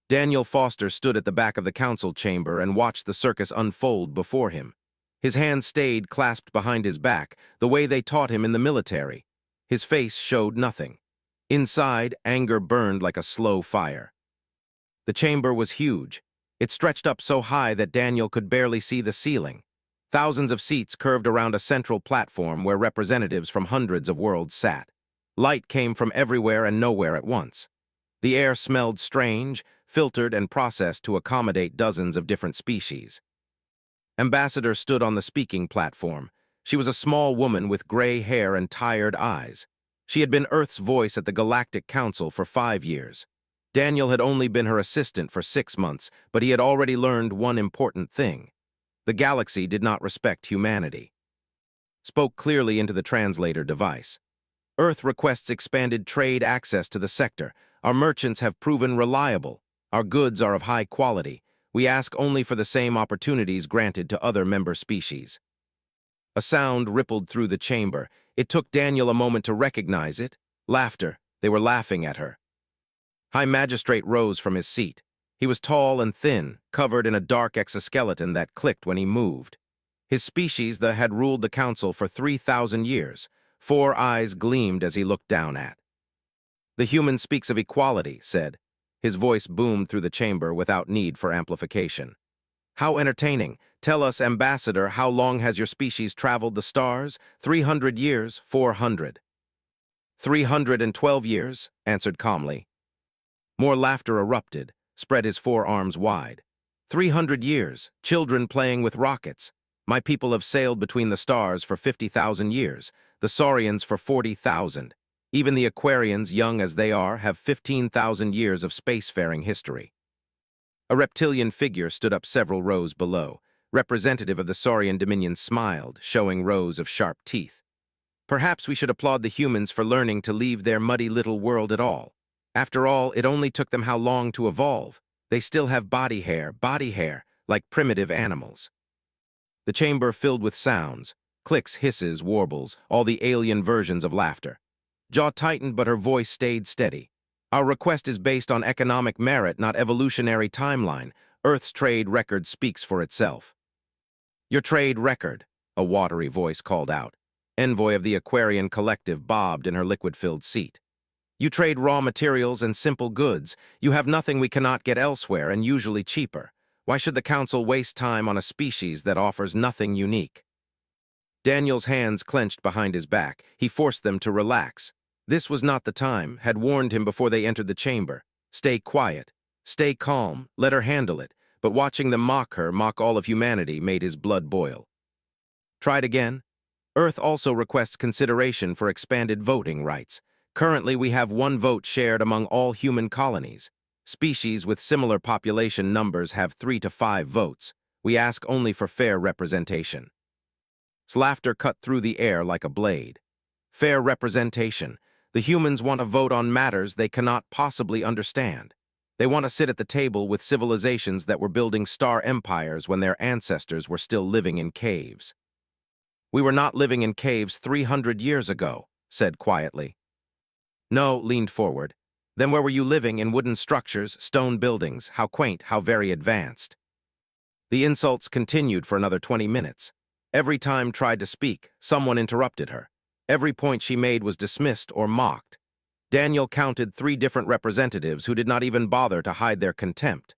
Daniel Foster stood at the back of the council chamber and watched the circus unfold before him. His hands stayed clasped behind his back, the way they taught him in the military. His face showed nothing. Inside, anger burned like a slow fire. The chamber was huge. It stretched up so high that Daniel could barely see the ceiling. Thousands of seats curved around a central platform where representatives from hundreds of worlds sat. Light came from everywhere and nowhere at once. The air smelled strange, filtered and processed to accommodate dozens of different species. Ambassador stood on the speaking platform. She was a small woman with gray hair and tired eyes. She had been Earth's voice at the Galactic Council for 5 years. Daniel had only been her assistant for 6 months, but he had already learned one important thing. The galaxy did not respect humanity. Spoke clearly into the translator device. Earth requests expanded trade access to the sector. Our merchants have proven reliable. Our goods are of high quality. We ask only for the same opportunities granted to other member species. A sound rippled through the chamber. It took Daniel a moment to recognize it. Laughter. They were laughing at her. High Magistrate rose from his seat. He was tall and thin, covered in a dark exoskeleton that clicked when he moved. His species had ruled the council for 3,000 years. 4 eyes gleamed as he looked down at. The human speaks of equality, said. His voice boomed through the chamber without need for amplification. How entertaining. Tell us, Ambassador, how long has your species traveled the stars? 300 years, 400. 312 years, answered calmly. More laughter erupted, spread his forearms wide. 300 years, children playing with rockets. My people have sailed between the stars for 50,000 years, the Saurians for 40,000. Even the Aquarians, young as they are, have 15,000 years of spacefaring history. A reptilian figure stood up several rows below. Representative of the Saurian Dominion smiled, showing rows of sharp teeth. Perhaps we should applaud the humans for learning to leave their muddy little world at all. After all, it only took them how long to evolve. They still have body hair, like primitive animals. The chamber filled with sounds, clicks, hisses, warbles, all the alien versions of laughter. Jaw tightened, but her voice stayed steady. Our request is based on economic merit, not evolutionary timeline. Earth's trade record speaks for itself. Your trade record, a watery voice called out. Envoy of the Aquarian Collective bobbed in her liquid-filled seat. You trade raw materials and simple goods. You have nothing we cannot get elsewhere, and usually cheaper. Why should the Council waste time on a species that offers nothing unique? Daniel's hands clenched behind his back. He forced them to relax. This was not the time, had warned him before they entered the chamber. Stay quiet. Stay calm. Let her handle it. But watching them mock her, mock all of humanity, made his blood boil. Tried again. Earth also requests consideration for expanded voting rights. Currently, we have 1 vote shared among all human colonies. Species with similar population numbers have 3 to 5 votes. We ask only for fair representation. Laughter cut through the air like a blade. Fair representation. The humans want to vote on matters they cannot possibly understand. They want to sit at the table with civilizations that were building star empires when their ancestors were still living in caves. We were not living in caves 300 years ago, said quietly. No, leaned forward. Then where were you living? In wooden structures, stone buildings? How quaint, how very advanced. The insults continued for another 20 minutes. Every time tried to speak, someone interrupted her. Every point she made was dismissed or mocked. Daniel counted 3 different representatives who did not even bother to hide their contempt.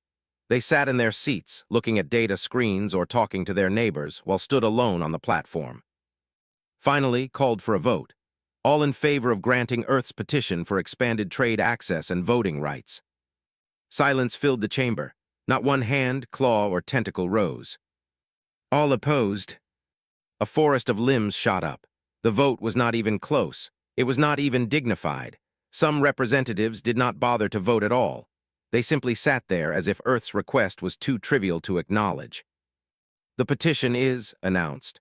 They sat in their seats, looking at data screens or talking to their neighbors, while stood alone on the platform. Finally, called for a vote. All in favor of granting Earth's petition for expanded trade access and voting rights. Silence filled the chamber. Not one hand, claw, or tentacle rose. All opposed. A forest of limbs shot up. The vote was not even close. It was not even dignified. Some representatives did not bother to vote at all. They simply sat there as if Earth's request was too trivial to acknowledge. The petition is announced.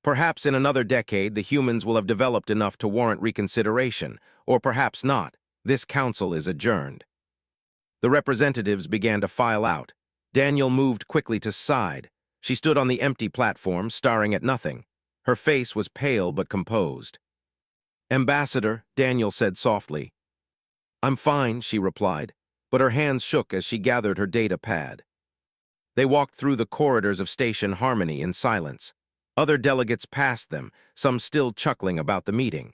Perhaps in another decade the humans will have developed enough to warrant reconsideration, or perhaps not. This council is adjourned. The representatives began to file out. Daniel moved quickly to side. She stood on the empty platform, staring at nothing. Her face was pale but composed. Ambassador, Daniel said softly. I'm fine, she replied. but her hands shook as she gathered her data pad. They walked through the corridors of Station Harmony in silence. Other delegates passed them, some still chuckling about the meeting.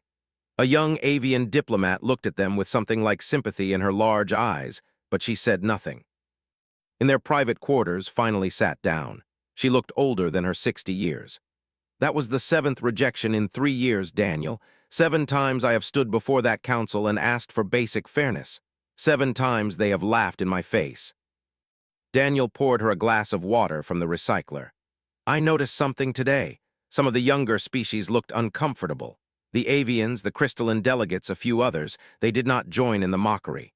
A young avian diplomat looked at them with something like sympathy in her large eyes, but she said nothing. In their private quarters, finally sat down. She looked older than her 60 years. That was the 7th rejection in 3 years, Daniel. 7 times I have stood before that council and asked for basic fairness. 7 times they have laughed in my face. Daniel poured her a glass of water from the recycler. I noticed something today. Some of the younger species looked uncomfortable. The avians, the crystalline delegates, a few others, they did not join in the mockery.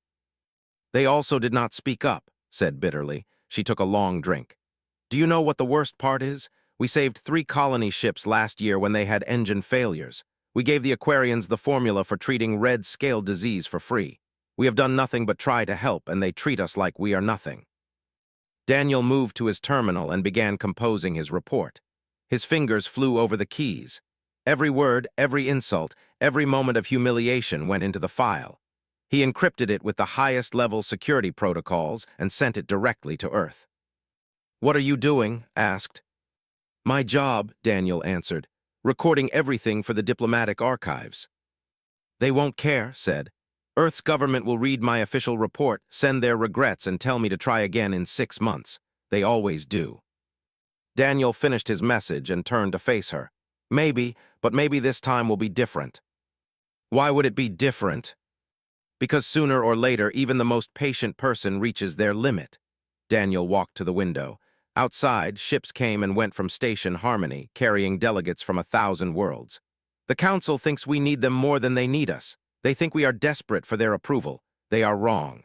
They also did not speak up, said bitterly. She took a long drink. Do you know what the worst part is? We saved 3 colony ships last year when they had engine failures. We gave the Aquarians the formula for treating red scale disease for free. We have done nothing but try to help, and they treat us like we are nothing. Daniel moved to his terminal and began composing his report. His fingers flew over the keys. Every word, every insult, every moment of humiliation went into the file. He encrypted it with the highest level security protocols and sent it directly to Earth. What are you doing? Asked. My job, Daniel answered, recording everything for the diplomatic archives. They won't care, said. Earth's government will read my official report, send their regrets, and tell me to try again in 6 months. They always do. Daniel finished his message and turned to face her. Maybe, but maybe this time will be different. Why would it be different? Because sooner or later, even the most patient person reaches their limit. Daniel walked to the window. Outside, ships came and went from Station Harmony, carrying delegates from 1,000 worlds. The Council thinks we need them more than they need us. They think we are desperate for their approval. They are wrong.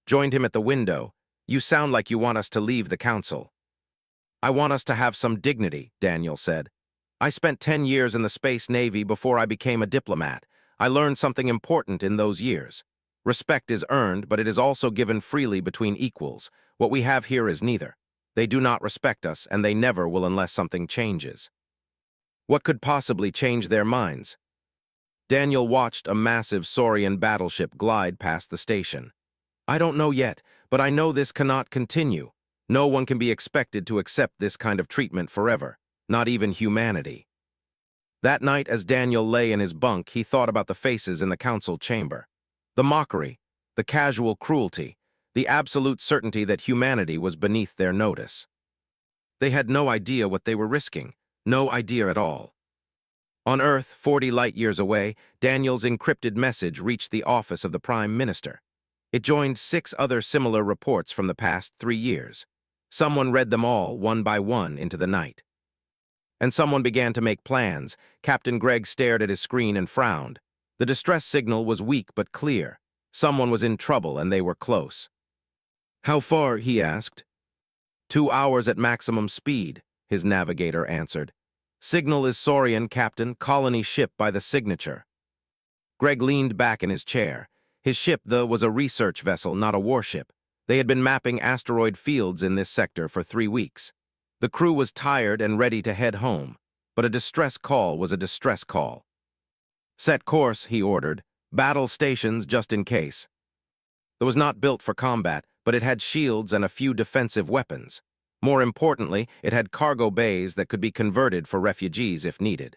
Joined him at the window. You sound like you want us to leave the Council. I want us to have some dignity, Daniel said. I spent 10 years in the Space Navy before I became a diplomat. I learned something important in those years. Respect is earned, but it is also given freely between equals. What we have here is neither. They do not respect us, and they never will unless something changes. What could possibly change their minds? Daniel watched a massive Saurian battleship glide past the station. I don't know yet, but I know this cannot continue. No one can be expected to accept this kind of treatment forever, not even humanity. That night, as Daniel lay in his bunk, he thought about the faces in the council chamber. The mockery, the casual cruelty, the absolute certainty that humanity was beneath their notice. They had no idea what they were risking, no idea at all. On Earth, 40 light-years away, Daniel's encrypted message reached the office of the Prime Minister. It joined 6 other similar reports from the past 3 years. Someone read them all, one by one, into the night. And someone began to make plans. Captain Gregg stared at his screen and frowned. The distress signal was weak but clear. Someone was in trouble and they were close. How far? He asked. 2 hours at maximum speed, his navigator answered. Signal is Saurian, Captain, colony ship by the signature. Gregg leaned back in his chair. His ship, though, was a research vessel, not a warship. They had been mapping asteroid fields in this sector for 3 weeks. The crew was tired and ready to head home, but a distress call was a distress call. Set course, he ordered. Battle stations just in case. It was not built for combat, but it had shields and a few defensive weapons. More importantly, it had cargo bays that could be converted for refugees if needed.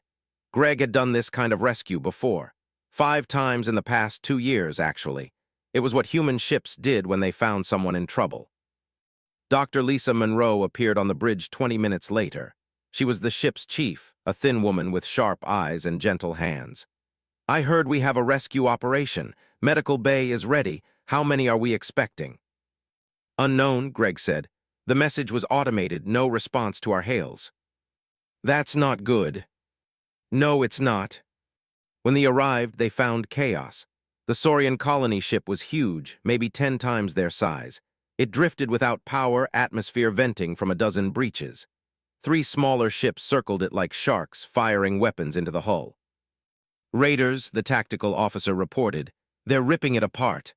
Gregg had done this kind of rescue before. 5 times in the past 2 years, actually. It was what human ships did when they found someone in trouble. Dr. Lisa Monroe appeared on the bridge 20 minutes later. She was the ship's chief, a thin woman with sharp eyes and gentle hands. I heard we have a rescue operation. Medical bay is ready. How many are we expecting? Unknown, Gregg said. The message was automated, no response to our hails. That's not good. No, it's not. When they arrived, they found chaos. The Saurian colony ship was huge, maybe 10 times their size. It drifted without power, atmosphere venting from a dozen breaches. 3 smaller ships circled it like sharks, firing weapons into the hull. Raiders, the tactical officer reported. They're ripping it apart.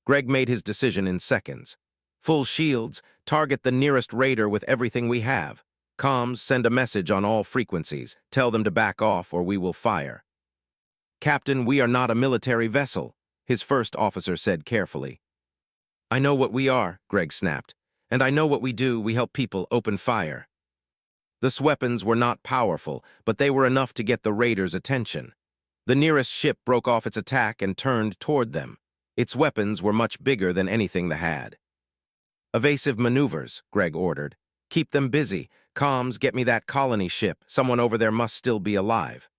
Gregg made his decision in seconds. Full shields, target the nearest raider with everything we have. Comms, send a message on all frequencies. Tell them to back off or we will fire. Captain, we are not a military vessel, his first officer said carefully. I know what we are, Greg snapped. And I know what we do, we help people open fire. The weapons were not powerful, but they were enough to get the raiders' attention. The nearest ship broke off its attack and turned toward them. Its weapons were much bigger than anything they had. Evasive maneuvers, Greg ordered. Keep them busy. Comms, get me that colony ship. Someone over there must still be alive.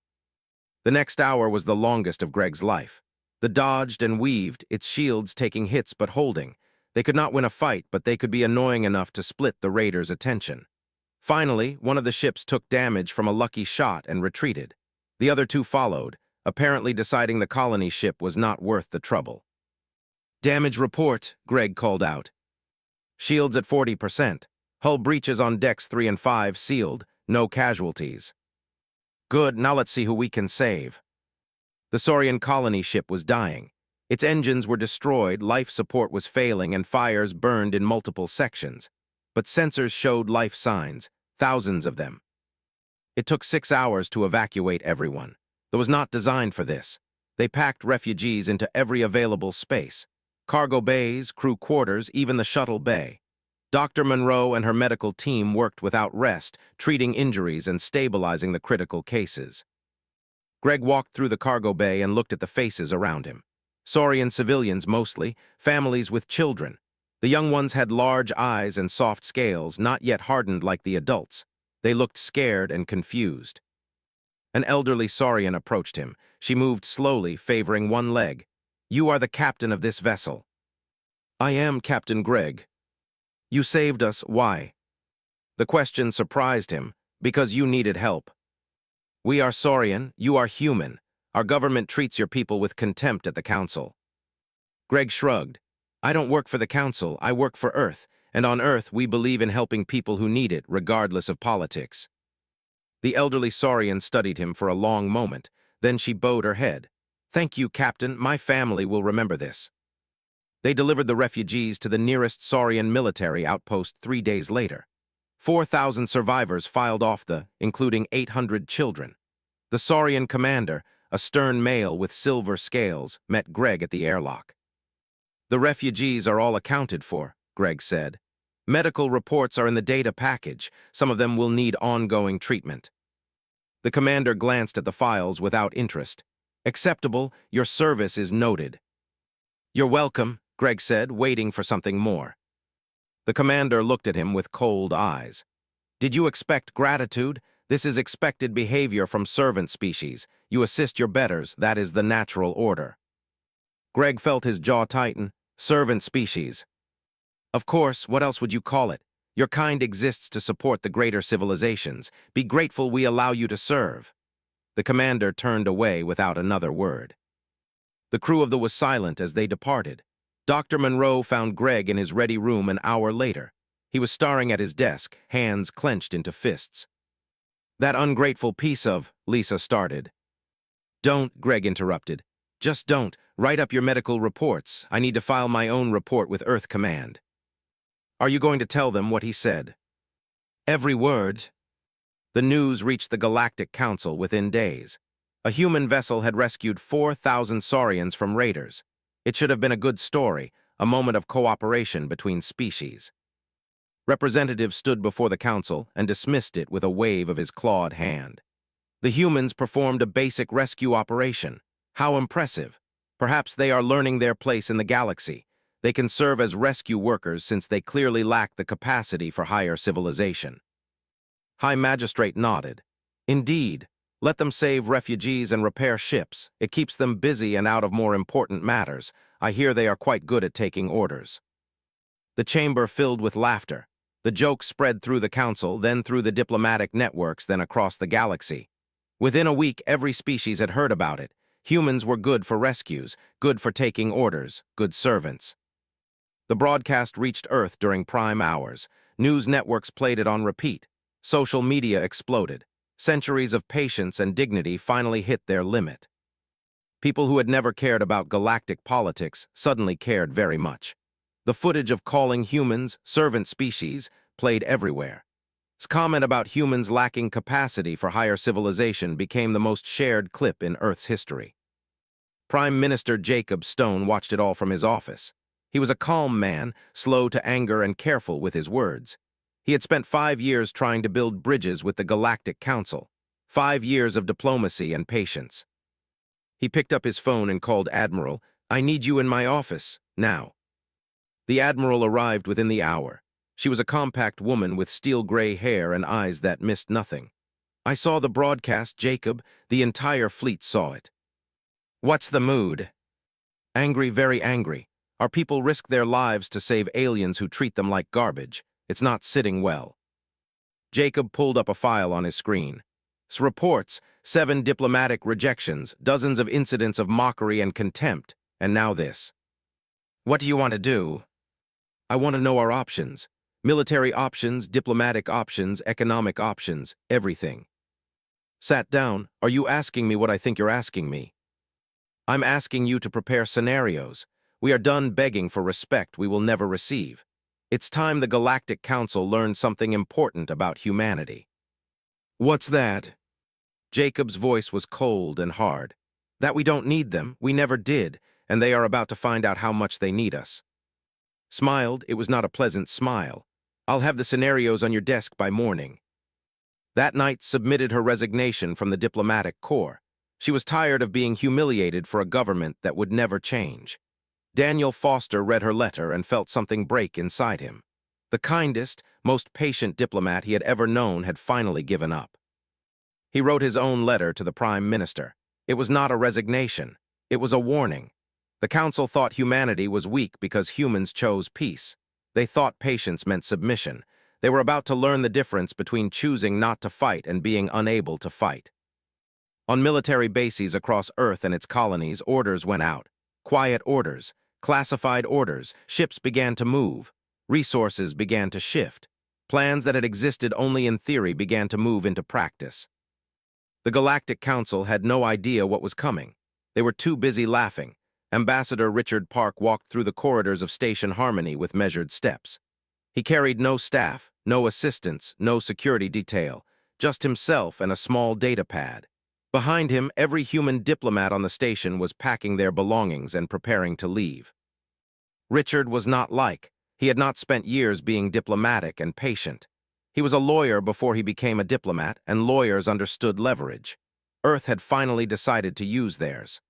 The next hour was the longest of Greg's life. They dodged and weaved, its shields taking hits but holding. They could not win a fight, but they could be annoying enough to split the raiders' attention. Finally, one of the ships took damage from a lucky shot and retreated. The other two followed, apparently deciding the colony ship was not worth the trouble. Damage report, Greg called out. Shields at 40%. Hull breaches on decks 3 and 5 sealed, no casualties. Good, now let's see who we can save. The Saurian colony ship was dying. Its engines were destroyed, life support was failing, and fires burned in multiple sections. But sensors showed life signs, thousands of them. It took 6 hours to evacuate everyone. It was not designed for this. They packed refugees into every available space. Cargo bays, crew quarters, even the shuttle bay. Dr. Monroe and her medical team worked without rest, treating injuries and stabilizing the critical cases. Greg walked through the cargo bay and looked at the faces around him. Saurian civilians mostly, families with children. The young ones had large eyes and soft scales, not yet hardened like the adults. They looked scared and confused. An elderly Saurian approached him. She moved slowly, favoring one leg. You are the captain of this vessel. I am Captain Greg. You saved us, why? The question surprised him, because you needed help. We are Saurian, you are human. Our government treats your people with contempt at the council. Greg shrugged. I don't work for the council, I work for Earth, and on Earth we believe in helping people who need it, regardless of politics. The elderly Saurian studied him for a long moment, then she bowed her head. Thank you, Captain, my family will remember this. They delivered the refugees to the nearest Saurian military outpost 3 days later. 4,000 survivors filed off including 800 children. The Saurian commander, a stern male with silver scales, met Greg at the airlock. The refugees are all accounted for, Greg said. Medical reports are in the data package. Some of them will need ongoing treatment. The commander glanced at the files without interest. Acceptable, your service is noted. You're welcome, Greg said, waiting for something more. The commander looked at him with cold eyes. Did you expect gratitude? This is expected behavior from servant species. You assist your betters, that is the natural order. Greg felt his jaw tighten. Servant species. Of course, what else would you call it? Your kind exists to support the greater civilizations. Be grateful we allow you to serve. The commander turned away without another word. The crew of the was silent as they departed. Dr. Monroe found Greg in his ready room an hour later. He was staring at his desk, hands clenched into fists. That ungrateful piece of, Lisa started. Don't, Greg interrupted. Just don't. Write up your medical reports. I need to file my own report with Earth Command. Are you going to tell them what he said? Every word. The news reached the Galactic Council within days. A human vessel had rescued 4,000 Saurians from raiders. It should have been a good story, a moment of cooperation between species. Representatives stood before the council and dismissed it with a wave of his clawed hand. The humans performed a basic rescue operation. How impressive. Perhaps they are learning their place in the galaxy. They can serve as rescue workers since they clearly lack the capacity for higher civilization. High Magistrate nodded. Indeed, let them save refugees and repair ships. It keeps them busy and out of more important matters. I hear they are quite good at taking orders. The chamber filled with laughter. The joke spread through the council, then through the diplomatic networks, then across the galaxy. Within a week, every species had heard about it. Humans were good for rescues, good for taking orders, good servants. The broadcast reached Earth during prime hours. News networks played it on repeat. Social media exploded. Centuries of patience and dignity finally hit their limit. People who had never cared about galactic politics suddenly cared very much. The footage of calling humans servant species played everywhere. His comment about humans lacking capacity for higher civilization became the most shared clip in Earth's history. Prime Minister Jacob Stone watched it all from his office. He was a calm man, slow to anger and careful with his words. He had spent 5 years trying to build bridges with the Galactic Council, 5 years of diplomacy and patience. He picked up his phone and called Admiral, "I need you in my office, now." The Admiral arrived within the hour. She was a compact woman with steel-gray hair and eyes that missed nothing. "I saw the broadcast, Jacob. The entire fleet saw it." "What's the mood?" "Angry, very angry. Our people risk their lives to save aliens who treat them like garbage. It's not sitting well." Jacob pulled up a file on his screen. Reports, 7 diplomatic rejections, dozens of incidents of mockery and contempt, and now this. "What do you want to do?" "I want to know our options. Military options, diplomatic options, economic options, everything." Sat down. "Are you asking me what I think you're asking me?" "I'm asking you to prepare scenarios. We are done begging for respect we will never receive. It's time the Galactic Council learned something important about humanity." "What's that?" Jacob's voice was cold and hard. "That we don't need them, we never did, and they are about to find out how much they need us." Smiled. It was not a pleasant smile. "I'll have the scenarios on your desk by morning." That night submitted her resignation from the diplomatic corps. She was tired of being humiliated for a government that would never change. Daniel Foster read her letter and felt something break inside him. The kindest, most patient diplomat he had ever known had finally given up. He wrote his own letter to the Prime Minister. It was not a resignation. It was a warning. The Council thought humanity was weak because humans chose peace. They thought patience meant submission. They were about to learn the difference between choosing not to fight and being unable to fight. On military bases across Earth and its colonies, orders went out. Quiet orders, classified orders, ships began to move. Resources began to shift. Plans that had existed only in theory began to move into practice. The Galactic Council had no idea what was coming. They were too busy laughing. Ambassador Richard Park walked through the corridors of Station Harmony with measured steps. He carried no staff, no assistants, no security detail, just himself and a small data pad. Behind him, every human diplomat on the station was packing their belongings and preparing to leave. Richard was not like. He had not spent years being diplomatic and patient. He was a lawyer before he became a diplomat, and lawyers understood leverage. Earth had finally decided to use theirs.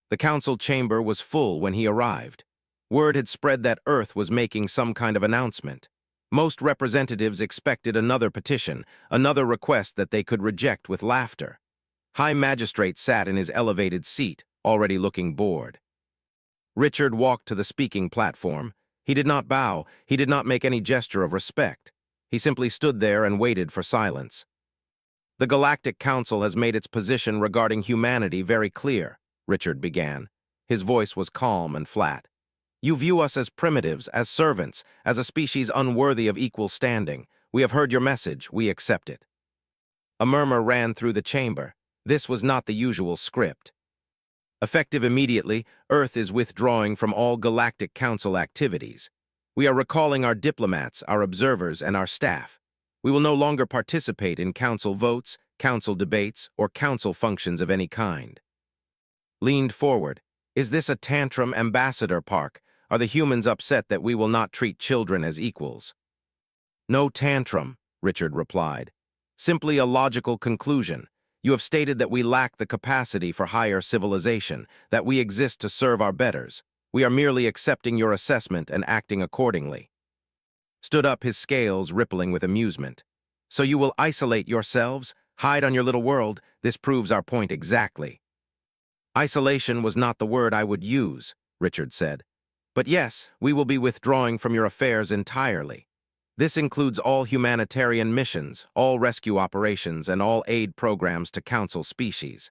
The council chamber was full when he arrived. Word had spread that Earth was making some kind of announcement. Most representatives expected another petition, another request that they could reject with laughter. High Magistrate sat in his elevated seat, already looking bored. Richard walked to the speaking platform. He did not bow, he did not make any gesture of respect. He simply stood there and waited for silence. "The Galactic Council has made its position regarding humanity very clear," Richard began. His voice was calm and flat. "You view us as primitives, as servants, as a species unworthy of equal standing. We have heard your message, we accept it." A murmur ran through the chamber. This was not the usual script. "Effective immediately, Earth is withdrawing from all Galactic Council activities. We are recalling our diplomats, our observers, and our staff. We will no longer participate in council votes, council debates, or council functions of any kind." Leaned forward. "Is this a tantrum, Ambassador Park? Are the humans upset that we will not treat children as equals?" "No tantrum," Richard replied. "Simply a logical conclusion. You have stated that we lack the capacity for higher civilization, that we exist to serve our betters. We are merely accepting your assessment and acting accordingly." Stood up, his scales rippling with amusement. "So you will isolate yourselves, hide on your little world? This proves our point exactly." "Isolation was not the word I would use," Richard said. "But yes, we will be withdrawing from your affairs entirely. This includes all humanitarian missions, all rescue operations, and all aid programs to Council species."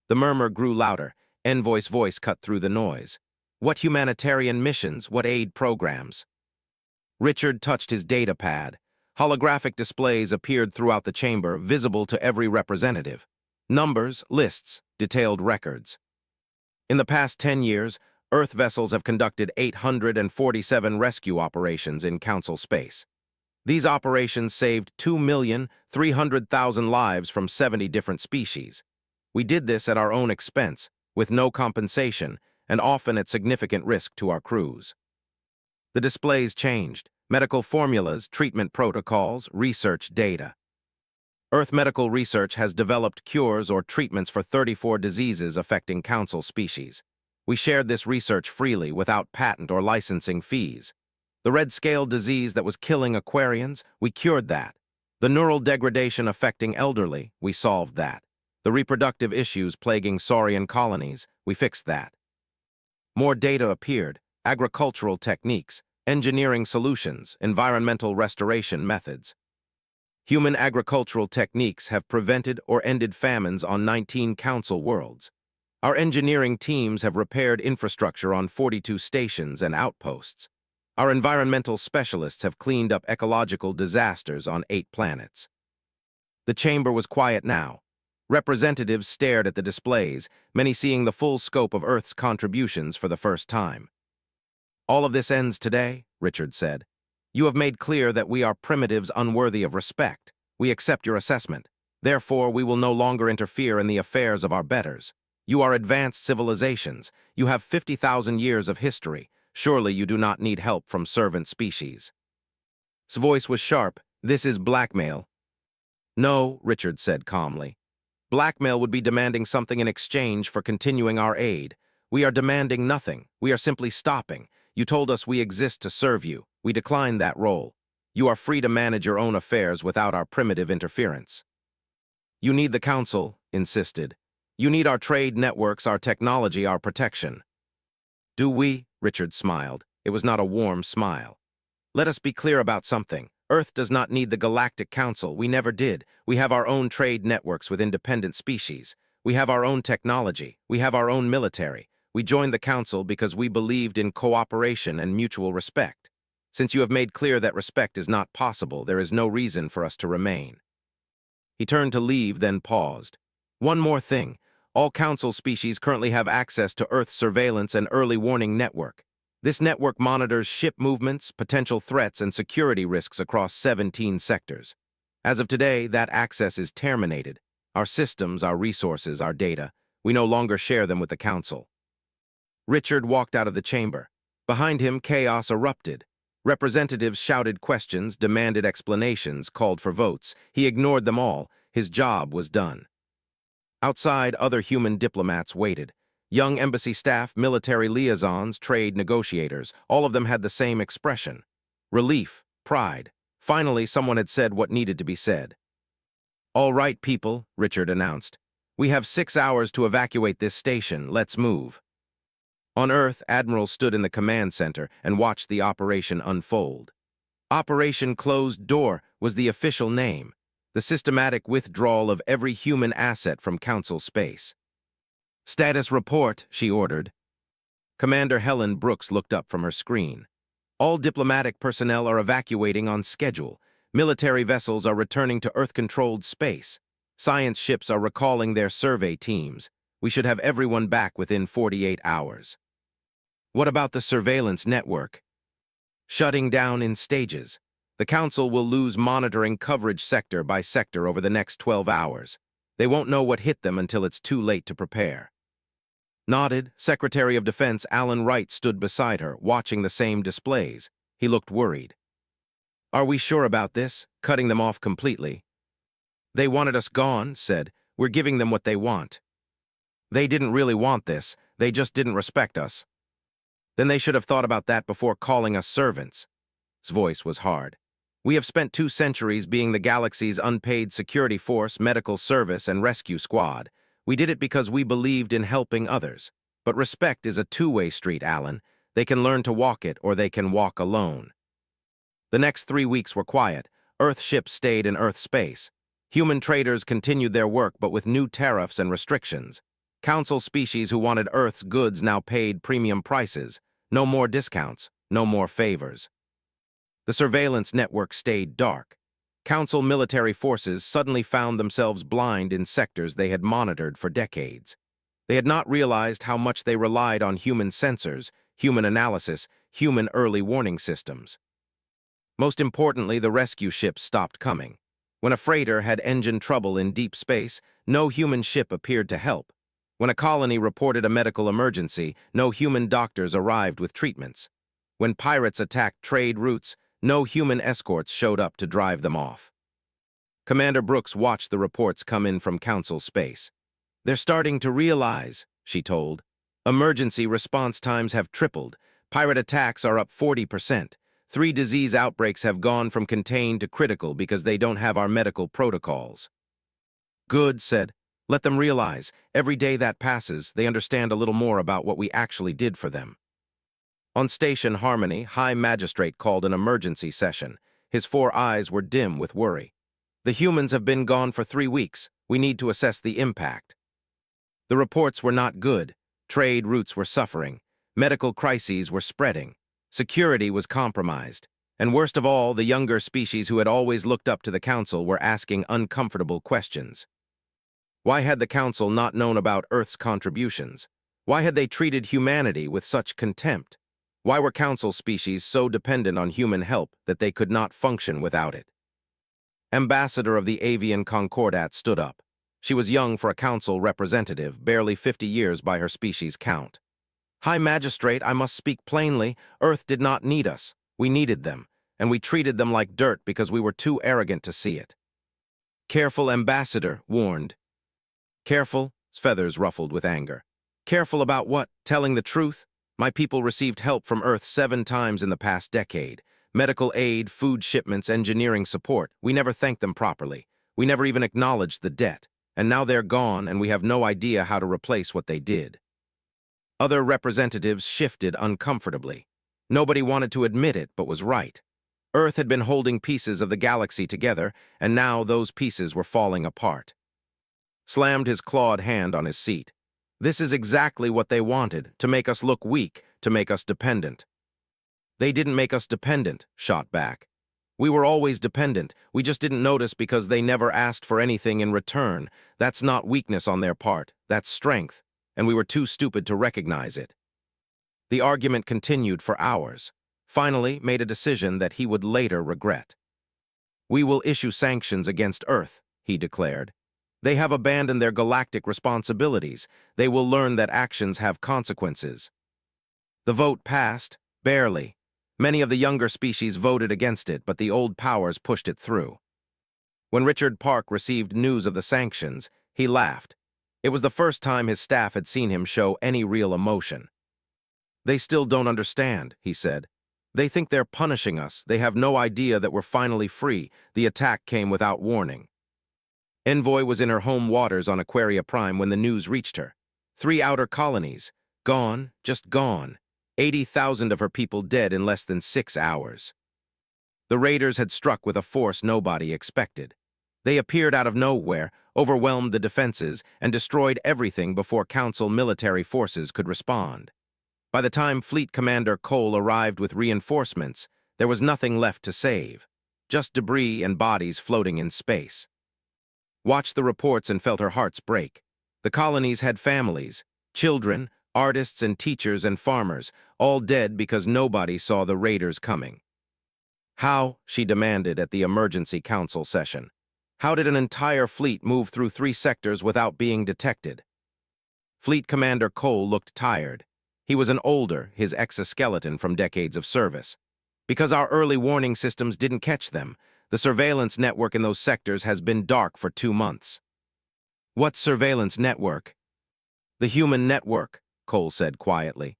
The murmur grew louder. Envoy's voice cut through the noise. "What humanitarian missions? What aid programs?" Richard touched his data pad. Holographic displays appeared throughout the chamber, visible to every representative. Numbers, lists, detailed records. In the past 10 years, Earth vessels have conducted 847 rescue operations in Council space. These operations saved 2,300,000 lives from 70 different species. We did this at our own expense, with no compensation, and often at significant risk to our crews. The displays changed: medical formulas, treatment protocols, research data. Earth Medical Research has developed cures or treatments for 34 diseases affecting Council species. We shared this research freely without patent or licensing fees. The red scale disease that was killing Aquarians, we cured that. The neural degradation affecting elderly, we solved that. The reproductive issues plaguing saurian colonies, we fixed that. More data appeared: agricultural techniques, engineering solutions, environmental restoration methods. Human agricultural techniques have prevented or ended famines on 19 Council worlds. Our engineering teams have repaired infrastructure on 42 stations and outposts. Our environmental specialists have cleaned up ecological disasters on 8 planets. The chamber was quiet now. Representatives stared at the displays, many seeing the full scope of Earth's contributions for the first time. "All of this ends today," Richard said. "You have made clear that we are primitives unworthy of respect. We accept your assessment. Therefore, we will no longer interfere in the affairs of our betters. You are advanced civilizations. You have 50,000 years of history. Surely you do not need help from servant species." His voice was sharp. "This is blackmail." "No," Richard said calmly. "Blackmail would be demanding something in exchange for continuing our aid. We are demanding nothing. We are simply stopping. You told us we exist to serve you. We declined that role. You are free to manage your own affairs without our primitive interference." "You need the Council," insisted. "You need our trade networks, our technology, our protection." "Do we?" Richard smiled. It was not a warm smile. "Let us be clear about something. Earth does not need the Galactic Council. We never did. We have our own trade networks with independent species. We have our own technology. We have our own military. We joined the Council because we believed in cooperation and mutual respect. Since you have made clear that respect is not possible, there is no reason for us to remain." He turned to leave, then paused. "One more thing. All Council species currently have access to Earth's surveillance and early warning network. This network monitors ship movements, potential threats, and security risks across 17 sectors. As of today, that access is terminated. Our systems, our resources, our data, we no longer share them with the Council." Richard walked out of the chamber. Behind him, chaos erupted. Representatives shouted questions, demanded explanations, called for votes. He ignored them all. His job was done. Outside, other human diplomats waited. Young embassy staff, military liaisons, trade negotiators, all of them had the same expression: relief, pride. Finally, someone had said what needed to be said. "All right, people," Richard announced. "We have 6 hours to evacuate this station. Let's move." On Earth, admirals stood in the command center and watched the operation unfold. Operation Closed Door was the official name, the systematic withdrawal of every human asset from Council space. "Status report," she ordered. Commander Helen Brooks looked up from her screen. "All diplomatic personnel are evacuating on schedule. Military vessels are returning to Earth-controlled space. Science ships are recalling their survey teams. We should have everyone back within 48 hours. "What about the surveillance network?" "Shutting down in stages. The Council will lose monitoring coverage sector by sector over the next 12 hours. They won't know what hit them until it's too late to prepare." Nodded, Secretary of Defense Alan Wright stood beside her, watching the same displays. He looked worried. "Are we sure about this, cutting them off completely?" "They wanted us gone," said. "We're giving them what they want." "They didn't really want this. They just didn't respect us." "Then they should have thought about that before calling us servants." His voice was hard. "We have spent 2 centuries being the galaxy's unpaid security force, medical service, and rescue squad. We did it because we believed in helping others. But respect is a two-way street, Alan. They can learn to walk it, or they can walk alone." The next 3 weeks were quiet. Earth ships stayed in Earth space. Human traders continued their work, but with new tariffs and restrictions. Council species who wanted Earth's goods now paid premium prices. No more discounts, no more favors. The surveillance network stayed dark. Council military forces suddenly found themselves blind in sectors they had monitored for decades. They had not realized how much they relied on human sensors, human analysis, human early warning systems. Most importantly, the rescue ships stopped coming. When a freighter had engine trouble in deep space, no human ship appeared to help. When a colony reported a medical emergency, no human doctors arrived with treatments. When pirates attacked trade routes, no human escorts showed up to drive them off. Commander Brooks watched the reports come in from Council space. "They're starting to realize," she told. "Emergency response times have tripled. Pirate attacks are up 40%. 3 disease outbreaks have gone from contained to critical because they don't have our medical protocols." "Good," said. "Let them realize. Every day that passes, they understand a little more about what we actually did for them." On Station Harmony, High Magistrate called an emergency session. His 4 eyes were dim with worry. "The humans have been gone for 3 weeks. We need to assess the impact." The reports were not good. Trade routes were suffering. Medical crises were spreading. Security was compromised. And worst of all, the younger species who had always looked up to the Council were asking uncomfortable questions. Why had the Council not known about Earth's contributions? Why had they treated humanity with such contempt? Why were Council species so dependent on human help that they could not function without it? Ambassador of the Avian Concordat stood up. She was young for a Council representative, barely 50 years by her species count. "High Magistrate, I must speak plainly. Earth did not need us. We needed them, and we treated them like dirt because we were too arrogant to see it." "Careful, Ambassador," warned. "Careful?" Feathers ruffled with anger. "Careful about what? Telling the truth? My people received help from Earth 7 times in the past decade. Medical aid, food shipments, engineering support. We never thanked them properly. We never even acknowledged the debt. And now they're gone, and we have no idea how to replace what they did." Other representatives shifted uncomfortably. Nobody wanted to admit it, but was right. Earth had been holding pieces of the galaxy together, and now those pieces were falling apart. Slammed his clawed hand on his seat. "This is exactly what they wanted, to make us look weak, to make us dependent." "They didn't make us dependent," shot back. "We were always dependent. We just didn't notice because they never asked for anything in return. That's not weakness on their part. That's strength. And we were too stupid to recognize it." The argument continued for hours. Finally, made a decision that he would later regret. "We will issue sanctions against Earth," he declared. "They have abandoned their galactic responsibilities. They will learn that actions have consequences." The vote passed, barely. Many of the younger species voted against it, but the old powers pushed it through. When Richard Park received news of the sanctions, he laughed. It was the first time his staff had seen him show any real emotion. "They still don't understand," he said. "They think they're punishing us. They have no idea that we're finally free. The attack came without warning." Envoy was in her home waters on Aquaria Prime when the news reached her. 3 outer colonies. Gone, just gone. 80,000 of her people dead in less than 6 hours. The raiders had struck with a force nobody expected. They appeared out of nowhere, overwhelmed the defenses, and destroyed everything before Council military forces could respond. By the time Fleet Commander Cole arrived with reinforcements, there was nothing left to save. Just debris and bodies floating in space. Watched the reports and felt her hearts break. The colonies had families, children, artists and teachers and farmers, all dead because nobody saw the raiders coming. "How," she demanded at the emergency council session, "how did an entire fleet move through 3 sectors without being detected?" Fleet Commander Cole looked tired. He was an older, his exoskeleton from decades of service. "Because our early warning systems didn't catch them. The surveillance network in those sectors has been dark for 2 months." "What surveillance network?" "The human network," Cole said quietly.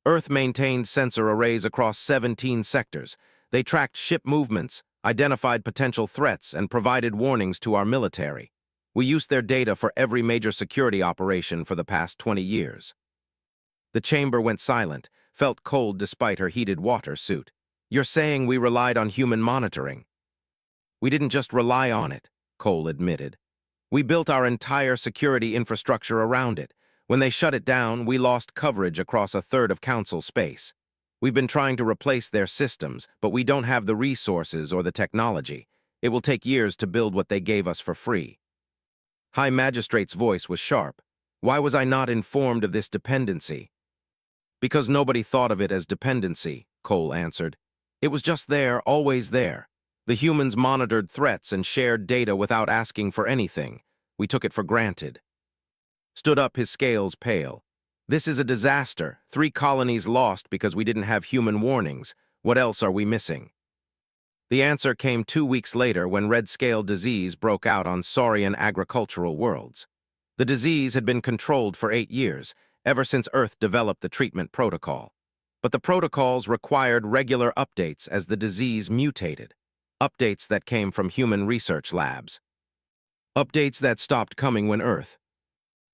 "Earth maintained sensor arrays across 17 sectors. They tracked ship movements, identified potential threats, and provided warnings to our military. We used their data for every major security operation for the past 20 years. The chamber went silent, felt cold despite her heated water suit. "You're saying we relied on human monitoring?" "We didn't just rely on it," Cole admitted. "We built our entire security infrastructure around it. When they shut it down, we lost coverage across a third of Council space. We've been trying to replace their systems, but we don't have the resources or the technology. It will take years to build what they gave us for free." High Magistrate's voice was sharp. "Why was I not informed of this dependency?" "Because nobody thought of it as dependency," Cole answered. "It was just there, always there. The humans monitored threats and shared data without asking for anything. We took it for granted." stood up, his scales pale. This is a disaster. 3 colonies lost because we didn't have human warnings. What else are we missing? The answer came 2 weeks later when red scale disease broke out on Saurian agricultural worlds. The disease had been controlled for 8 years, ever since Earth developed the treatment protocol. But the protocols required regular updates as the disease mutated. Updates that came from human research labs. Updates that stopped coming when Earth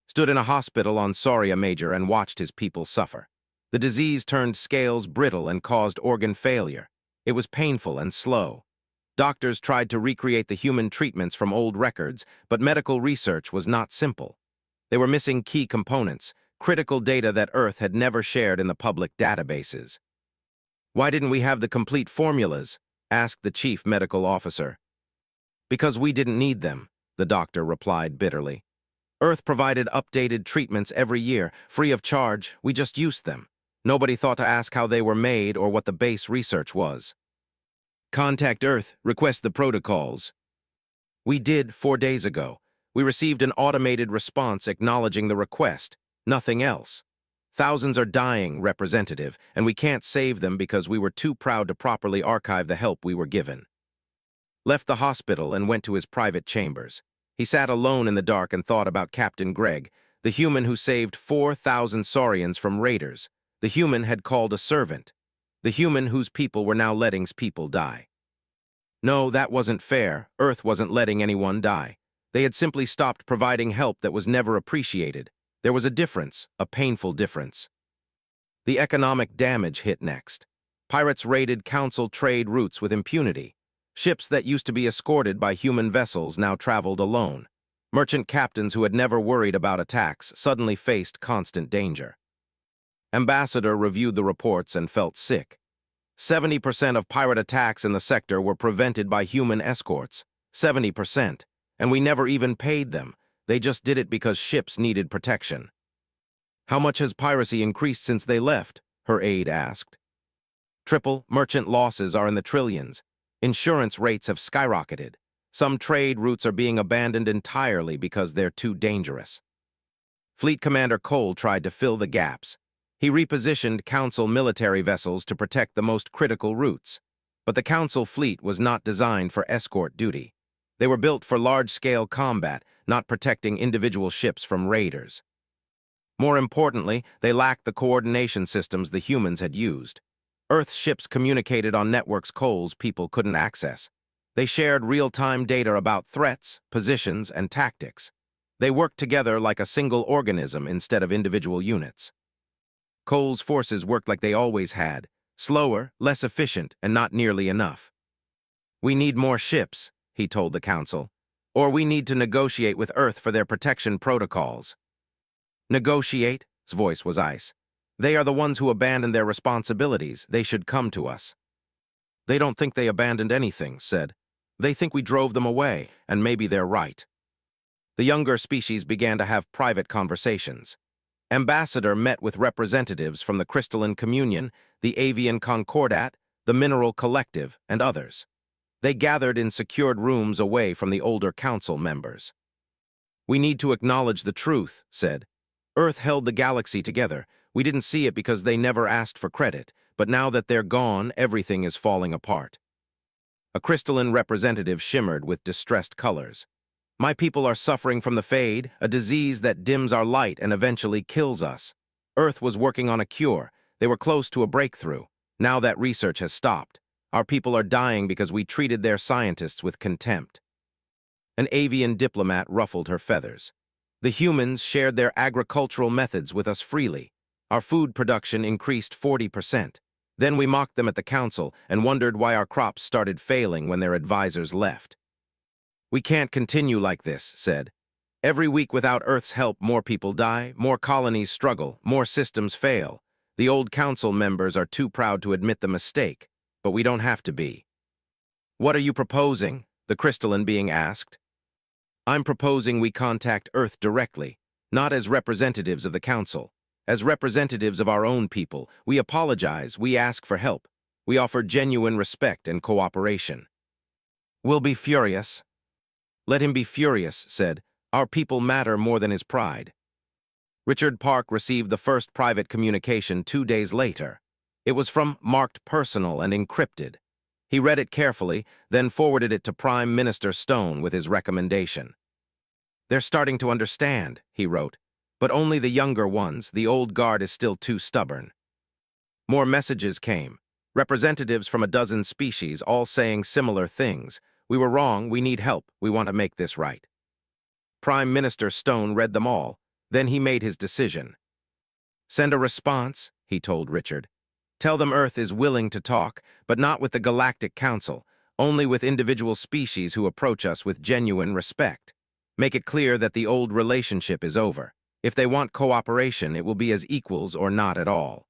stood in a hospital on Sauria Major and watched his people suffer. The disease turned scales brittle and caused organ failure. It was painful and slow. Doctors tried to recreate the human treatments from old records, but medical research was not simple. They were missing key components, critical data that Earth had never shared in the public databases. "Why didn't we have the complete formulas?" asked the chief medical officer. "Because we didn't need them," the doctor replied bitterly. "Earth provided updated treatments every year, free of charge. We just used them. Nobody thought to ask how they were made or what the base research was." "Contact Earth, request the protocols." "We did 4 days ago. We received an automated response acknowledging the request. Nothing else. Thousands are dying, Representative, and we can't save them because we were too proud to properly archive the help we were given." Left the hospital and went to his private chambers. He sat alone in the dark and thought about Captain Greg, the human who saved 4,000 Saurians from raiders. The human had called a servant. The human whose people were now letting people die. No, that wasn't fair. Earth wasn't letting anyone die. They had simply stopped providing help that was never appreciated. There was a difference, a painful difference. The economic damage hit next. Pirates raided Council trade routes with impunity. Ships that used to be escorted by human vessels now traveled alone. Merchant captains who had never worried about attacks suddenly faced constant danger. Ambassador reviewed the reports and felt sick. 70% of pirate attacks in the sector were prevented by human escorts. 70%. And we never even paid them. They just did it because ships needed protection. "How much has piracy increased since they left?" her aide asked. "Triple. Merchant losses are in the trillions. Insurance rates have skyrocketed. Some trade routes are being abandoned entirely because they're too dangerous." Fleet Commander Cole tried to fill the gaps. He repositioned Council military vessels to protect the most critical routes. But the Council fleet was not designed for escort duty. They were built for large-scale combat, not protecting individual ships from raiders. More importantly, they lacked the coordination systems the humans had used. Earth's ships communicated on networks Cole's people couldn't access. They shared real-time data about threats, positions, and tactics. They worked together like a single organism instead of individual units. Cole's forces worked like they always had, slower, less efficient, and not nearly enough. "We need more ships," he told the Council, "or we need to negotiate with Earth for their protection protocols." "Negotiate?" His voice was ice. "They are the ones who abandoned their responsibilities. They should come to us." "They don't think they abandoned anything," said. "They think we drove them away, and maybe they're right." The younger species began to have private conversations. Ambassador met with representatives from the Crystalline Communion, the Avian Concordat, the Mineral Collective, and others. They gathered in secured rooms away from the older council members. "We need to acknowledge the truth," said. "Earth held the galaxy together. We didn't see it because they never asked for credit, but now that they're gone, everything is falling apart." A crystalline representative shimmered with distressed colors. "My people are suffering from the fade, a disease that dims our light and eventually kills us. Earth was working on a cure. They were close to a breakthrough. Now that research has stopped. Our people are dying because we treated their scientists with contempt." An avian diplomat ruffled her feathers. "The humans shared their agricultural methods with us freely. Our food production increased 40%. Then we mocked them at the council and wondered why our crops started failing when their advisors left." "We can't continue like this," said. "Every week without Earth's help, more people die, more colonies struggle, more systems fail. The old council members are too proud to admit the mistake, but we don't have to be." "What are you proposing?" the crystalline being asked. "I'm proposing we contact Earth directly, not as representatives of the council. As representatives of our own people, we apologize, we ask for help. We offer genuine respect and cooperation." "We'll be furious." "Let him be furious," said. "Our people matter more than his pride." Richard Park received the first private communication 2 days later. It was from marked personal and encrypted. He read it carefully, then forwarded it to Prime Minister Stone with his recommendation. "They're starting to understand," he wrote, "but only the younger ones. The old guard is still too stubborn." More messages came. Representatives from a dozen species all saying similar things. "We were wrong, we need help, we want to make this right." Prime Minister Stone read them all. Then he made his decision. "Send a response," he told Richard. "Tell them Earth is willing to talk, but not with the Galactic Council, only with individual species who approach us with genuine respect. Make it clear that the old relationship is over. If they want cooperation, it will be as equals or not at all."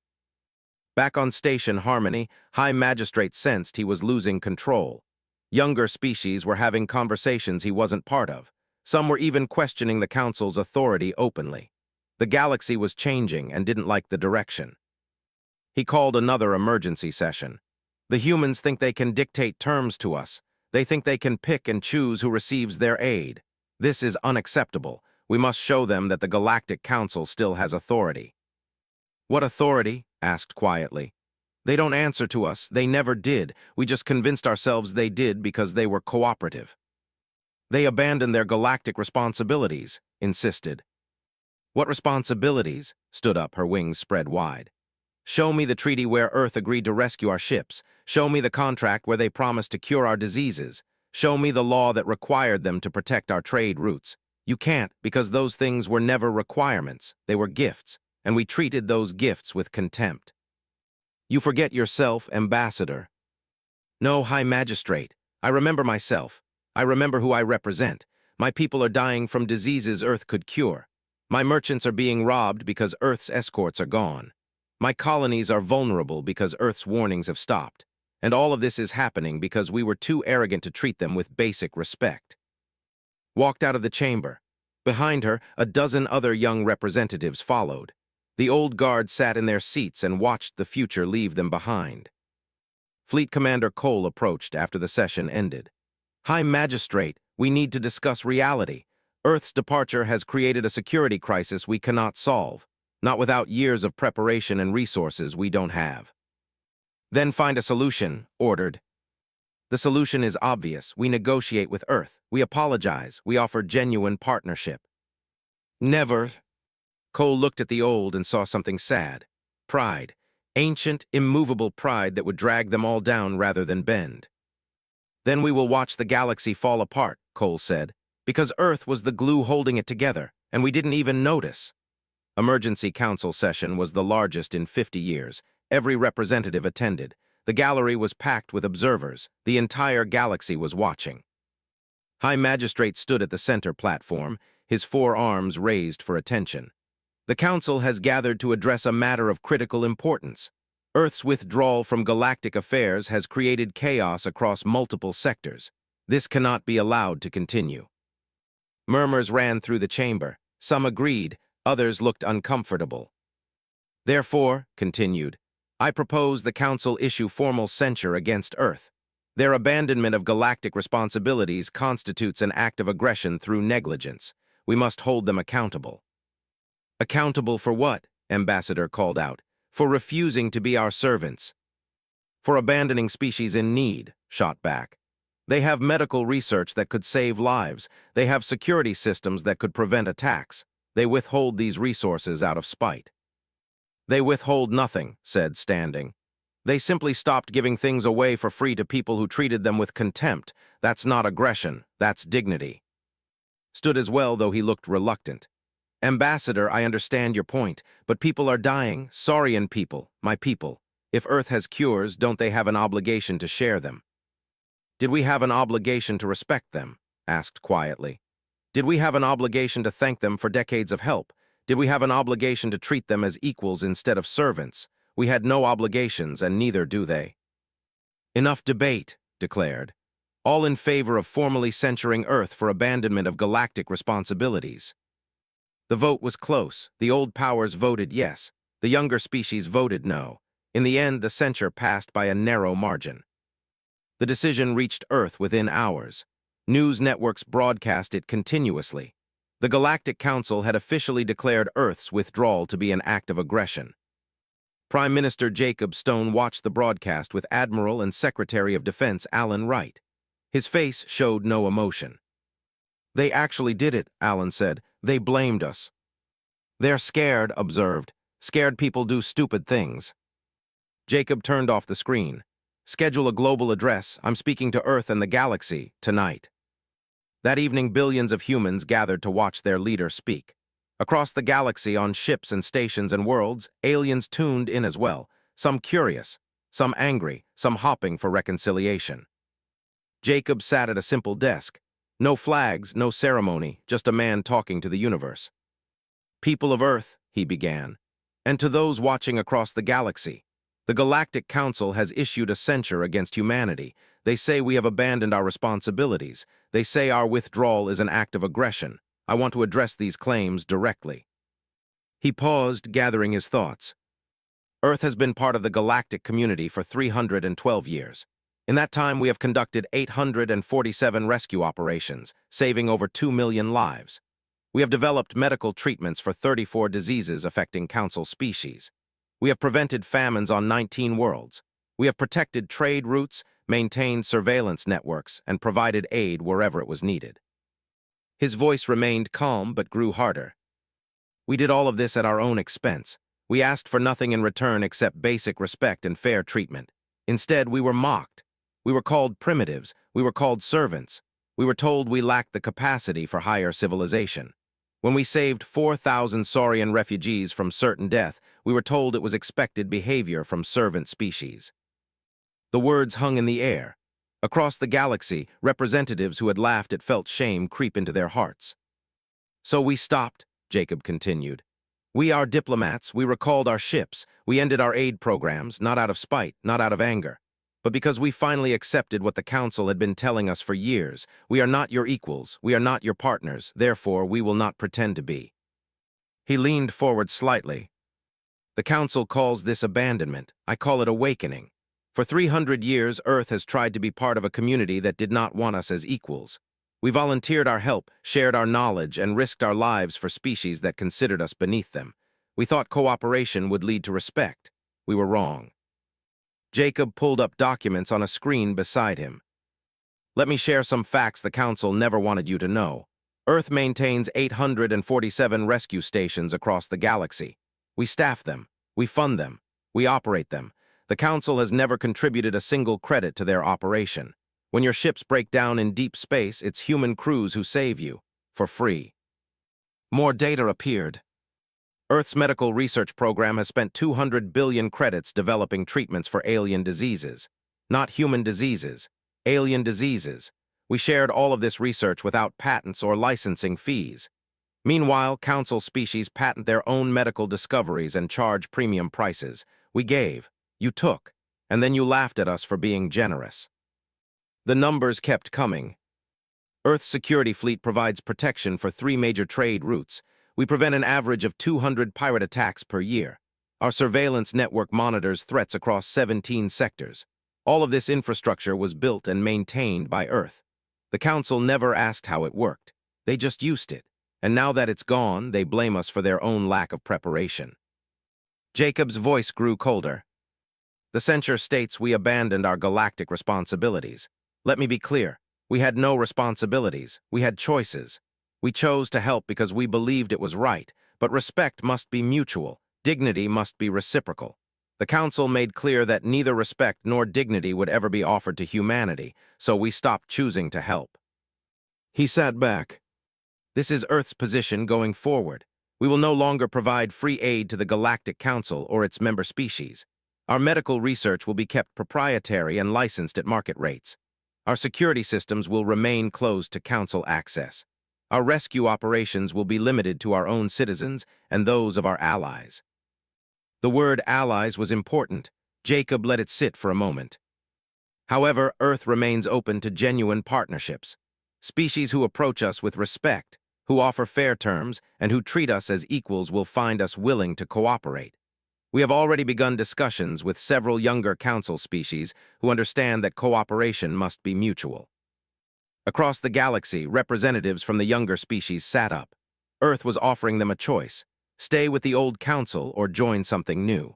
Back on Station Harmony, High Magistrate sensed he was losing control. Younger species were having conversations he wasn't part of. Some were even questioning the Council's authority openly. The galaxy was changing and didn't like the direction. He called another emergency session. "The humans think they can dictate terms to us. They think they can pick and choose who receives their aid. This is unacceptable. We must show them that the Galactic Council still has authority." "What authority?" asked quietly. "They don't answer to us. They never did. We just convinced ourselves they did because they were cooperative." "They abandoned their galactic responsibilities," insisted. "What responsibilities?" Stood up, her wings spread wide. "Show me the treaty where Earth agreed to rescue our ships. Show me the contract where they promised to cure our diseases. Show me the law that required them to protect our trade routes. You can't, because those things were never requirements. They were gifts, and we treated those gifts with contempt." "You forget yourself, Ambassador." "No, High Magistrate. I remember myself. I remember who I represent. My people are dying from diseases Earth could cure. My merchants are being robbed because Earth's escorts are gone. My colonies are vulnerable because Earth's warnings have stopped. And all of this is happening because we were too arrogant to treat them with basic respect." Walked out of the chamber. Behind her, a dozen other young representatives followed. The old guard sat in their seats and watched the future leave them behind. Fleet Commander Cole approached after the session ended. "High Magistrate, we need to discuss reality. Earth's departure has created a security crisis we cannot solve. Not without years of preparation and resources we don't have." "Then find a solution," ordered. "The solution is obvious. We negotiate with Earth. We apologize. We offer genuine partnership." "Never." Cole looked at the old and saw something sad. Pride. Ancient, immovable pride that would drag them all down rather than bend. "Then we will watch the galaxy fall apart," Cole said, "because Earth was the glue holding it together, and we didn't even notice." Emergency Council session was the largest in 50 years. Every representative attended. The gallery was packed with observers. The entire galaxy was watching. High Magistrate stood at the center platform, his 4 arms raised for attention. "The Council has gathered to address a matter of critical importance. Earth's withdrawal from galactic affairs has created chaos across multiple sectors. This cannot be allowed to continue." Murmurs ran through the chamber. Some agreed, others looked uncomfortable. "Therefore," continued, "I propose the Council issue formal censure against Earth. Their abandonment of galactic responsibilities constitutes an act of aggression through negligence. We must hold them accountable." "Accountable for what?" Ambassador called out. "For refusing to be our servants." "For abandoning species in need," shot back. "They have medical research that could save lives. They have security systems that could prevent attacks. They withhold these resources out of spite." "They withhold nothing," said Standing. "They simply stopped giving things away for free to people who treated them with contempt. That's not aggression, that's dignity." Stood as well, though he looked reluctant. "Ambassador, I understand your point, but people are dying, saurian people, my people. If Earth has cures, don't they have an obligation to share them?" "Did we have an obligation to respect them?" asked quietly. "Did we have an obligation to thank them for decades of help? Did we have an obligation to treat them as equals instead of servants? We had no obligations, and neither do they." "Enough debate," declared. "All in favor of formally censuring Earth for abandonment of galactic responsibilities." The vote was close. The old powers voted yes. The younger species voted no. In the end, the censure passed by a narrow margin. The decision reached Earth within hours. News networks broadcast it continuously. The Galactic Council had officially declared Earth's withdrawal to be an act of aggression. Prime Minister Jacob Stone watched the broadcast with Admiral and Secretary of Defense Alan Wright. His face showed no emotion. "They actually did it," Alan said. "They blamed us." "They're scared," observed. "Scared people do stupid things." Jacob turned off the screen. "Schedule a global address. I'm speaking to Earth and the galaxy tonight." That evening, billions of humans gathered to watch their leader speak. Across the galaxy, on ships and stations and worlds, aliens tuned in as well, some curious, some angry, some hopping for reconciliation. Jacob sat at a simple desk. No flags, no ceremony, just a man talking to the universe. "People of Earth," he began, "and to those watching across the galaxy, the Galactic Council has issued a censure against humanity. They say we have abandoned our responsibilities. They say our withdrawal is an act of aggression. I want to address these claims directly." He paused, gathering his thoughts. Earth has been part of the galactic community for 312 years. In that time, we have conducted 847 rescue operations, saving over 2 million lives. We have developed medical treatments for 34 diseases affecting Council species. We have prevented famines on 19 worlds. We have protected trade routes, maintained surveillance networks, and provided aid wherever it was needed. His voice remained calm but grew harder. "We did all of this at our own expense. We asked for nothing in return except basic respect and fair treatment. Instead, we were mocked. We were called primitives. We were called servants. We were told we lacked the capacity for higher civilization. When we saved 4,000 Saurian refugees from certain death, we were told it was expected behavior from servant species." The words hung in the air. Across the galaxy, representatives who had laughed at felt shame creep into their hearts. "So we stopped," Jacob continued. "We are diplomats. We recalled our ships. We ended our aid programs, not out of spite, not out of anger, but because we finally accepted what the Council had been telling us for years. We are not your equals. We are not your partners. Therefore, we will not pretend to be." He leaned forward slightly. "The Council calls this abandonment. I call it awakening. For 300 years, Earth has tried to be part of a community that did not want us as equals. We volunteered our help, shared our knowledge, and risked our lives for species that considered us beneath them. We thought cooperation would lead to respect. We were wrong." Jacob pulled up documents on a screen beside him. "Let me share some facts the Council never wanted you to know. Earth maintains 847 rescue stations across the galaxy. We staff them. We fund them. We operate them. The Council has never contributed a single credit to their operation. When your ships break down in deep space, it's human crews who save you, for free." More data appeared. Earth's medical research program has spent 200 billion credits developing treatments for alien diseases. Not human diseases, alien diseases. We shared all of this research without patents or licensing fees. Meanwhile, Council species patent their own medical discoveries and charge premium prices. We gave. You took, and then you laughed at us for being generous. The numbers kept coming. Earth's security fleet provides protection for 3 major trade routes. We prevent an average of 200 pirate attacks per year. Our surveillance network monitors threats across 17 sectors. All of this infrastructure was built and maintained by Earth. The Council never asked how it worked. They just used it. And now that it's gone, they blame us for their own lack of preparation. Jacob's voice grew colder. "The censure states we abandoned our galactic responsibilities. Let me be clear. We had no responsibilities. We had choices. We chose to help because we believed it was right, but respect must be mutual. Dignity must be reciprocal. The Council made clear that neither respect nor dignity would ever be offered to humanity, so we stopped choosing to help." He sat back. "This is Earth's position going forward. We will no longer provide free aid to the Galactic Council or its member species. Our medical research will be kept proprietary and licensed at market rates. Our security systems will remain closed to Council access. Our rescue operations will be limited to our own citizens and those of our allies." The word allies was important. Jacob let it sit for a moment. "However, Earth remains open to genuine partnerships. Species who approach us with respect, who offer fair terms, and who treat us as equals will find us willing to cooperate. We have already begun discussions with several younger Council species who understand that cooperation must be mutual." Across the galaxy, representatives from the younger species sat up. Earth was offering them a choice: stay with the old council or join something new.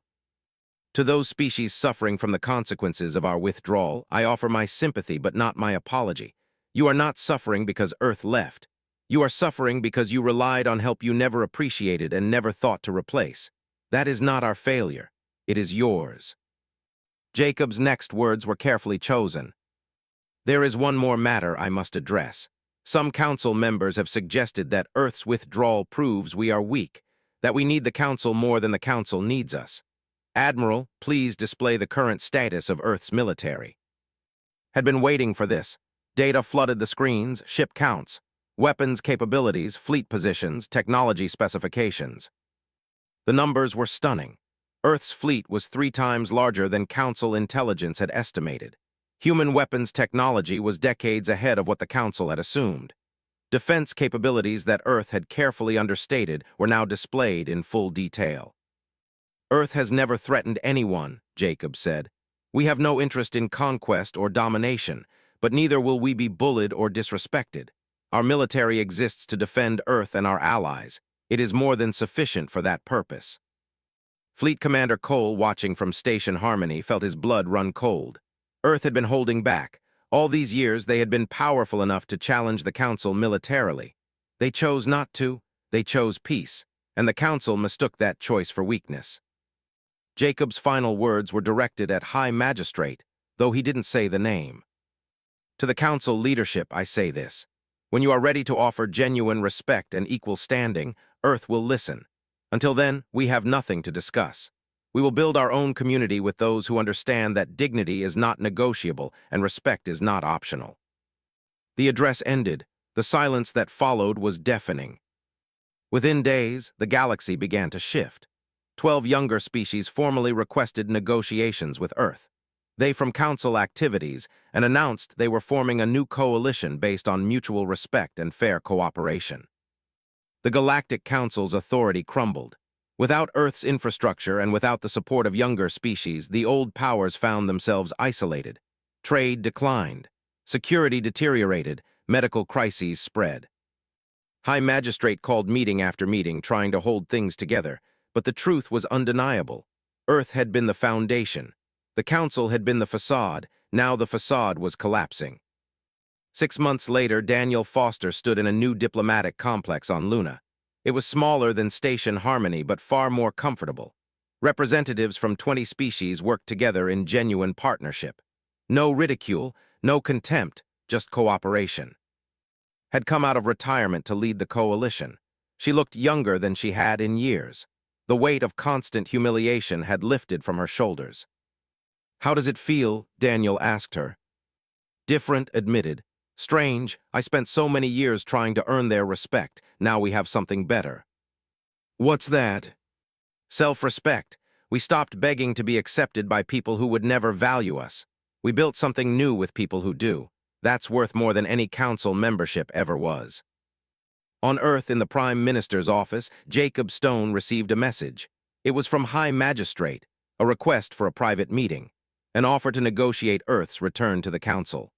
To those species suffering from the consequences of our withdrawal, I offer my sympathy but not my apology. You are not suffering because Earth left. You are suffering because you relied on help you never appreciated and never thought to replace. That is not our failure. It is yours. Jacob's next words were carefully chosen. There is one more matter I must address. Some council members have suggested that Earth's withdrawal proves we are weak, that we need the council more than the council needs us. Admiral, please display the current status of Earth's military. Had been waiting for this. Data flooded the screens, ship counts, weapons capabilities, fleet positions, technology specifications. The numbers were stunning. Earth's fleet was 3 times larger than Council intelligence had estimated. Human weapons technology was decades ahead of what the Council had assumed. Defense capabilities that Earth had carefully understated were now displayed in full detail. Earth has never threatened anyone, Jacob said. We have no interest in conquest or domination, but neither will we be bullied or disrespected. Our military exists to defend Earth and our allies. It is more than sufficient for that purpose. Fleet Commander Cole, watching from Station Harmony, felt his blood run cold. Earth had been holding back. All these years they had been powerful enough to challenge the Council militarily. They chose not to. They chose peace, and the Council mistook that choice for weakness. Jacob's final words were directed at High Magistrate, though he didn't say the name. To the Council leadership, I say this. When you are ready to offer genuine respect and equal standing, Earth will listen. Until then, we have nothing to discuss. We will build our own community with those who understand that dignity is not negotiable and respect is not optional. The address ended. The silence that followed was deafening. Within days, the galaxy began to shift. 12 younger species formally requested negotiations with Earth. They from Council activities and announced they were forming a new coalition based on mutual respect and fair cooperation. The Galactic Council's authority crumbled. Without Earth's infrastructure and without the support of younger species, the old powers found themselves isolated. Trade declined. Security deteriorated. Medical crises spread. High Magistrate called meeting after meeting, trying to hold things together, but the truth was undeniable. Earth had been the foundation. The Council had been the facade. Now the facade was collapsing. 6 months later, Daniel Foster stood in a new diplomatic complex on Luna. It was smaller than Station Harmony, but far more comfortable. Representatives from 20 species worked together in genuine partnership. No ridicule, no contempt, just cooperation. Had come out of retirement to lead the coalition. She looked younger than she had in years. The weight of constant humiliation had lifted from her shoulders. How does it feel? Daniel asked her. Different, admitted. Strange, I spent so many years trying to earn their respect. Now we have something better. What's that? Self-respect. We stopped begging to be accepted by people who would never value us. We built something new with people who do. That's worth more than any council membership ever was. On Earth, in the Prime Minister's office, Jacob Stone received a message. It was from High Magistrate, a request for a private meeting, an offer to negotiate Earth's return to the Council.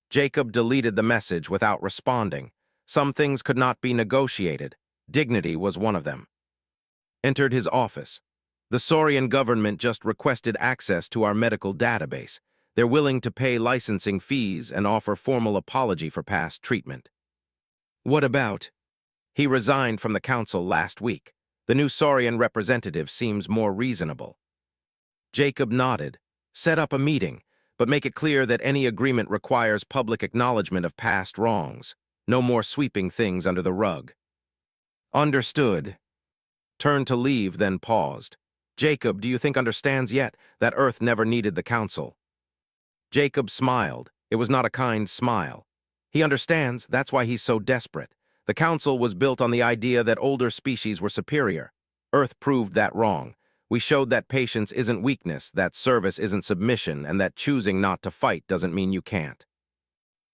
Jacob deleted the message without responding. Some things could not be negotiated. Dignity was one of them. Entered his office. The Saurian government just requested access to our medical database. They're willing to pay licensing fees and offer formal apology for past treatment. What about? He resigned from the council last week. The new Saurian representative seems more reasonable. Jacob nodded. Set up a meeting, but make it clear that any agreement requires public acknowledgement of past wrongs. No more sweeping things under the rug. Understood. Turned to leave, then paused. Jacob, do you think understands yet that Earth never needed the council? Jacob smiled. It was not a kind smile. He understands, that's why he's so desperate. The council was built on the idea that older species were superior. Earth proved that wrong. We showed that patience isn't weakness, that service isn't submission, and that choosing not to fight doesn't mean you can't.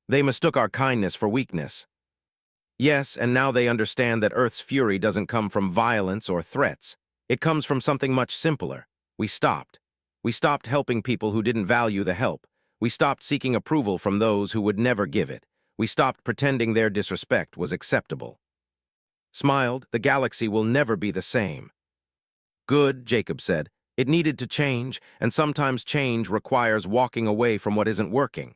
They mistook our kindness for weakness. Yes, and now they understand that Earth's fury doesn't come from violence or threats. It comes from something much simpler. We stopped. We stopped helping people who didn't value the help. We stopped seeking approval from those who would never give it. We stopped pretending their disrespect was acceptable. smiled, "The galaxy will never be the same." "Good," Jacob said. "It needed to change, and sometimes change requires walking away from what isn't working."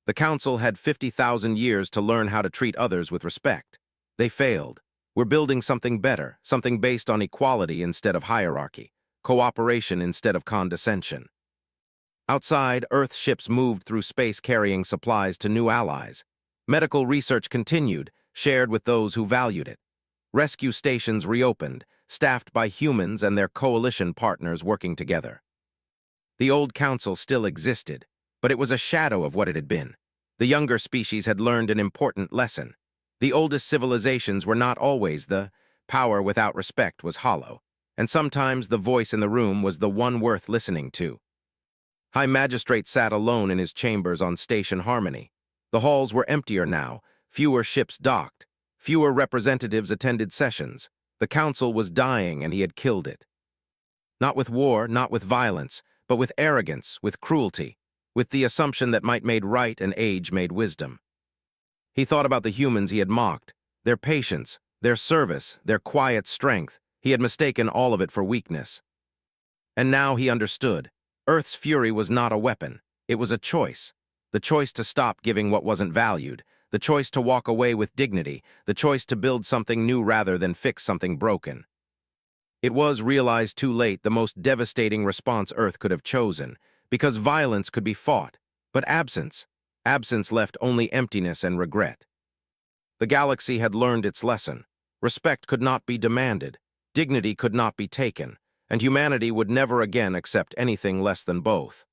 The Council had 50,000 years to learn how to treat others with respect. They failed. We're building something better, something based on equality instead of hierarchy, cooperation instead of condescension. Outside, Earth ships moved through space carrying supplies to new allies. Medical research continued, shared with those who valued it. Rescue stations reopened, staffed by humans and their coalition partners working together. The old council still existed, but it was a shadow of what it had been. The younger species had learned an important lesson. The oldest civilizations were not always the power without respect was hollow, and sometimes the voice in the room was the one worth listening to. High Magistrate sat alone in his chambers on Station Harmony. The halls were emptier now, fewer ships docked, fewer representatives attended sessions. The council was dying and he had killed it. Not with war, not with violence, but with arrogance, with cruelty, with the assumption that might made right and age made wisdom. He thought about the humans he had mocked, their patience, their service, their quiet strength. He had mistaken all of it for weakness. And now he understood. Earth's fury was not a weapon. It was a choice. The choice to stop giving what wasn't valued, the choice to walk away with dignity, the choice to build something new rather than fix something broken. It was realized too late the most devastating response Earth could have chosen, because violence could be fought, but absence left only emptiness and regret. The galaxy had learned its lesson. Respect could not be demanded, dignity could not be taken, and humanity would never again accept anything less than both.